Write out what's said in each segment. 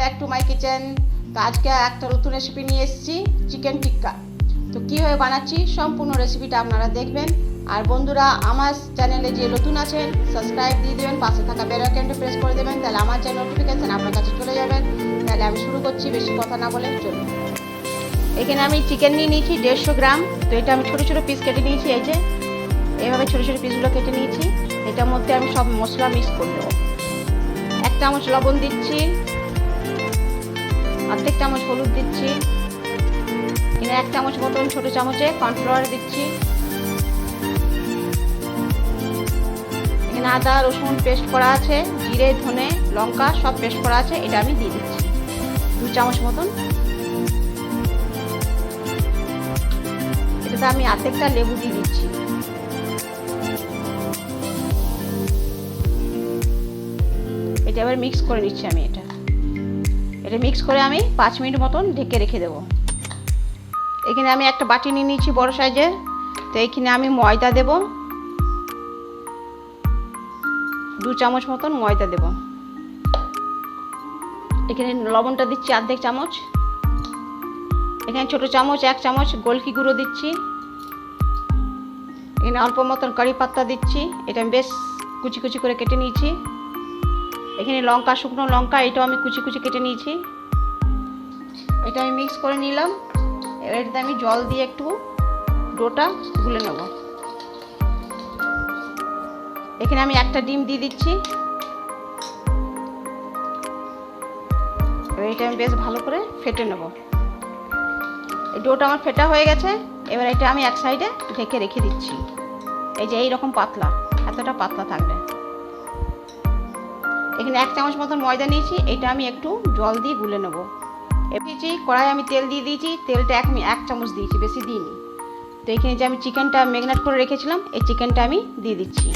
Back to my kitchen. তো আজকে একটা নতুন রেসিপি নিয়ে এসেছি, চিকেন টিক্কা। তো কীভাবে বানাচ্ছি সম্পূর্ণ রেসিপিটা আপনারা দেখবেন। আর বন্ধুরা, আমার চ্যানেলে যে নতুন আছেন সাবস্ক্রাইব দিয়ে দেবেন, পাশে থাকা বেল আইকনটা প্রেস করে দেবেন, তাহলে আমার যে নোটিফিকেশান আপনার কাছে চলে যাবেন। তাহলে আমি শুরু করছি, বেশি কথা না বলে চলুন। এখানে আমি চিকেন নিয়ে নিয়েছি 150 গ্রাম। তো এটা আমি ছোটো ছোটো পিস কেটে নিয়েছি, এই যে এইভাবে ছোটো ছোটো পিসগুলো কেটে নিয়েছি। এটার মধ্যে আমি সব মশলা মিক্স করে দেবো। 1 চামচ লবণ দিচ্ছি, অর্ধেক চামচ হলুদ দিচ্ছি, এখানে 1 চামচ মতন ছোটো চামচে কর্নফ্লাওয়ার দিচ্ছি, এখানে আদা রসুন পেস্ট করা আছে, জিরে ধনে লঙ্কা সব পেস্ট করা আছে, এটা আমি দিয়ে দিচ্ছি 2 চামচ মতন। এটাতে আমি অর্ধেকটা লেবু দিয়ে দিচ্ছি। এটা এবার মিক্স করে নিচ্ছি আমি। এটা মিক্স করে আমি 5 মিনিট মতন ঢেকে রেখে দেবো। এখানে আমি একটা বাটি নিয়ে নিয়েছি বড় সাইজের। তো এখানে আমি ময়দা দেব, 2 চামচ মতন ময়দা দেব। এখানে লবণটা দিচ্ছি অর্ধেক চামচ। এখানে ছোটো চামচ 1 চামচ গোলকি গুঁড়ো দিচ্ছি। এখানে অল্প মতন কারি পাতা দিচ্ছি, এটা আমি বেশ কুচি কুচি করে কেটে নিয়েছি। এখানে লঙ্কা, শুকনো লঙ্কা, এটাও আমি কুচি কুচি কেটে নিয়েছি। এটা আমি মিক্স করে নিলাম। এবার এটাতে আমি জল দিয়ে একটু ডোটা গুলে নেব। এখানে আমি একটা ডিম দিয়ে দিচ্ছি। এবার এটা আমি বেশ ভালো করে ফেটে নেব। এই ডোটা আমার ফেটা হয়ে গেছে। এবার এটা আমি এক সাইডে ঢেকে রেখে দিচ্ছি। এই যে এইরকম পাতলা, এতটা পাতলা থাকবে। এখানে 1 চামচ মতন ময়দা নিয়েছি, এটা আমি একটু জল দিয়ে গুলে নেব। এপিছি কড়াই আমি তেল দিয়ে দিয়েছি, তেলটা আমি 1 চামচ দিয়েছি, বেশি দিইনি। তো এখানে যে আমি চিকেনটা ম্যারিনেট করে রেখেছিলাম, এই চিকেনটা আমি দিয়ে দিচ্ছি।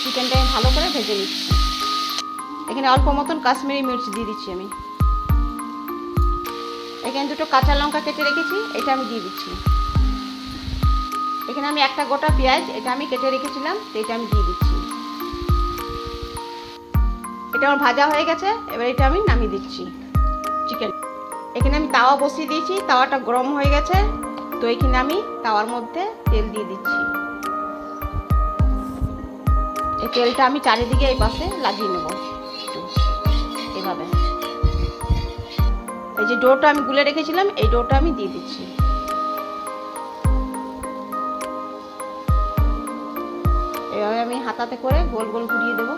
চিকেনটা আমি ভালো করে ভেজে নিচ্ছি। এখানে অল্প মতন কাশ্মীরি মির্চ দিয়ে দিচ্ছি আমি। এখানে 2টো কাঁচা লঙ্কা কেটে রেখেছি, এটা আমি দিয়ে দিচ্ছি। এখানে আমি একটা গোটা পেঁয়াজ, এটা আমি কেটে রেখেছিলাম, তো এটা আমি দিয়ে দিচ্ছি। এটা আমার ভাজা হয়ে গেছে। এবার এটা আমি নামিয়ে দিচ্ছি চিকেন। এখানে আমি তাওয়া বসিয়ে দিয়েছি, তাওয়াটা গরম হয়ে গেছে। তো এখানে আমি তাওয়ার মধ্যে তেল দিয়ে দিচ্ছি। এই তেলটা আমি চারিদিকে এই পাশে লাগিয়ে নেব এভাবে। এই যে ডোটা আমি গুলে রেখেছিলাম, এই ডোটা আমি দিয়ে দিচ্ছি। এভাবে আমি হাতাতে করে গোল গোল ঘুরিয়ে দেবো।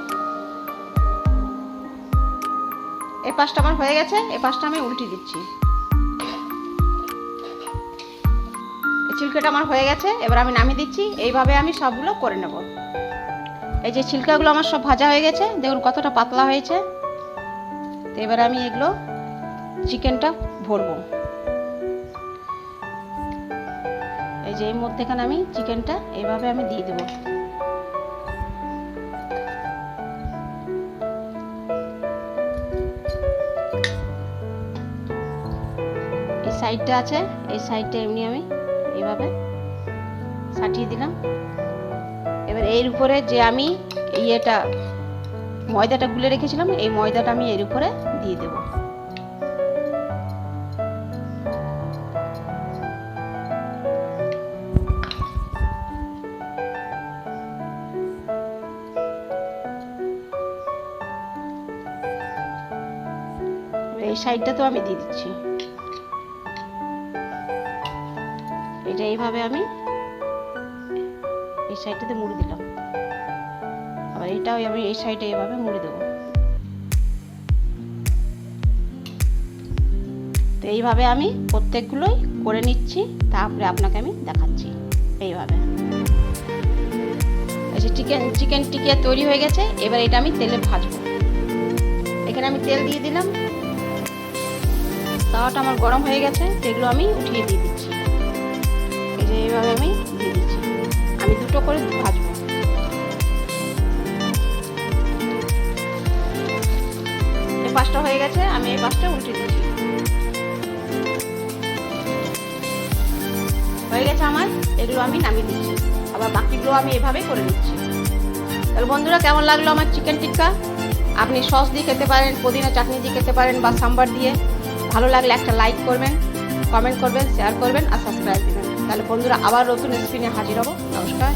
এই পাশটা আমার হয়ে গেছে, এই পাশটা আমি উল্টে দিচ্ছি। এই ছিলকাটা আমার হয়ে গেছে, এবার আমি নামিয়ে দিচ্ছি। এইভাবে আমি সবগুলো করে নেব। এই যে ছিলকাগুলো আমার সব ভাজা হয়ে গেছে, দেখুন কতটা পাতলা হয়েছে। তো এবার আমি এগুলো চিকেনটা ভরবো। এই যে এর মধ্যেখানে আমি চিকেনটা এইভাবে আমি দিয়ে দেবো। এই সাইডটা আছে, এই সাইডটা এমনি আমি এইভাবে সাটিয়ে দিলাম। এবার এর উপরে যে আমি ময়দাটা গুলে রেখেছিলাম, এই ময়দাটা আমি এর উপরে দিয়ে দেব। এই সাইডটা তো আমি দিয়ে দিচ্ছি। এটা এইভাবে আমি এই সাইডটাতে মুড়ে দিলাম। আবার এটাও আমি এই সাইডে এইভাবে মুড়ে দেবো। তো এইভাবে আমি প্রত্যেকগুলোই করে নিচ্ছি, তারপরে আপনাকে আমি দেখাচ্ছি। এইভাবে এই যে চিকেন টিকিয়া তৈরি হয়ে গেছে। এবার এটা আমি তেলে ভাজবো। এখানে আমি তেল দিয়ে দিলাম, তাওয়াটা আমার গরম হয়ে গেছে। এগুলো আমি উঠিয়ে দিয়ে দিচ্ছি। এই যে এইভাবে আমি দিয়ে দিচ্ছি। আমি 2টো করে ভাজবো। এই পাশটা হয়ে গেছে, আমি এই পাশটা উল্টে দিচ্ছি। হয়ে গেছে আমার, এগুলো আমি নামিয়ে দিচ্ছি। আবার এগুলো আমি এভাবেই করে নিচ্ছি। তাহলে বন্ধুরা, কেমন লাগলো আমার চিকেন টিক্কা? আপনি সস দিয়ে খেতে পারেন, পুদিনা চাটনি দিয়ে খেতে পারেন, বা সাম্বার দিয়ে। ভালো লাগলে একটা লাইক করবেন, কমেন্ট করবেন, শেয়ার করবেন আর সাবস্ক্রাইব দিবেন। তাহলে বন্ধুরা, আবার নতুন রেসিপি নিয়ে হাজির হব। নমস্কার।